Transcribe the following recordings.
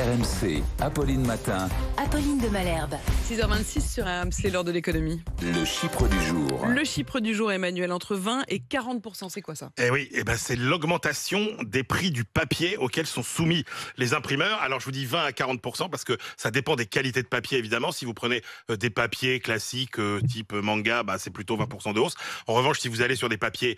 RMC, Apolline Matin. Apolline de Malherbe. 6h26 sur RMC, l'heure de l'économie. Le Chypre du jour. Le Chypre du jour, Emmanuel, entre 20 et 40%, c'est quoi ça? Eh oui, c'est l'augmentation des prix du papier auxquels sont soumis les imprimeurs. Alors je vous dis 20 à 40% parce que ça dépend des qualités de papier évidemment. Si vous prenez des papiers classiques type manga, c'est plutôt 20% de hausse. En revanche, si vous allez sur des papiers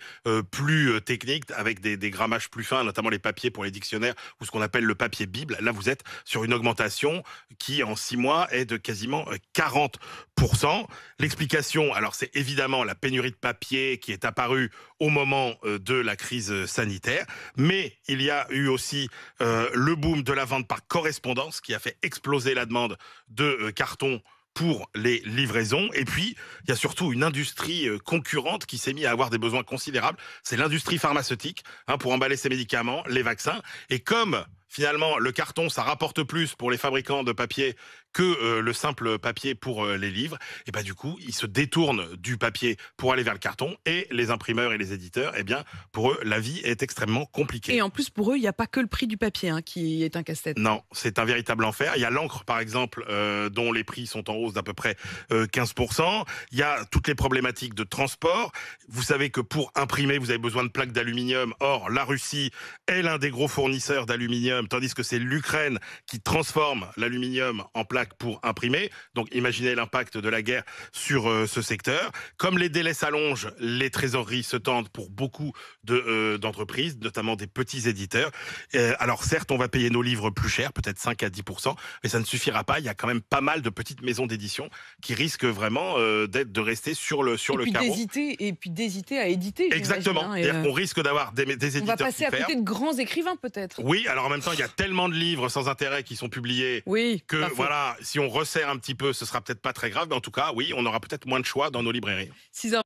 plus techniques avec des grammages plus fins, notamment les papiers pour les dictionnaires ou ce qu'on appelle le papier Bible, là vous êtes sur une augmentation qui en 6 mois est de quasiment 40%. L'explication, alors c'est évidemment la pénurie de papier qui est apparue au moment de la crise sanitaire, mais il y a eu aussi le boom de la vente par correspondance qui a fait exploser la demande de carton pour les livraisons. Et puis, il y a surtout une industrie concurrente qui s'est mise à avoir des besoins considérables. C'est l'industrie pharmaceutique, pour emballer ses médicaments, les vaccins. Et comme finalement, le carton, ça rapporte plus pour les fabricants de papier que le simple papier pour les livres. Et du coup, ils se détournent du papier pour aller vers le carton. Et les imprimeurs et les éditeurs, pour eux, la vie est extrêmement compliquée. Et en plus, pour eux, il n'y a pas que le prix du papier qui est un casse-tête. Non, c'est un véritable enfer. Il y a l'encre, par exemple, dont les prix sont en hausse d'à peu près 15%. Il y a toutes les problématiques de transport. Vous savez que pour imprimer, vous avez besoin de plaques d'aluminium. Or, la Russie est l'un des gros fournisseurs d'aluminium, tandis que c'est l'Ukraine qui transforme l'aluminium en plaques pour imprimer. Donc imaginez l'impact de la guerre sur ce secteur. Comme les délais s'allongent, les trésoreries se tendent pour beaucoup d'entreprises, notamment des petits éditeurs. Alors certes, on va payer nos livres plus cher, peut-être 5 à 10%, mais ça ne suffira pas. Il y a quand même pas mal de petites maisons d'édition qui risquent vraiment de rester sur le carreau. Et puis d'hésiter à éditer. Exactement. On risque d'avoir des éditeurs. On va passer à côté de grands écrivains peut-être. Oui, alors en même temps, il y a tellement de livres sans intérêt qui sont publiés que voilà, si on resserre un petit peu, ce sera peut-être pas très grave, mais en tout cas, oui, on aura peut-être moins de choix dans nos librairies. 6h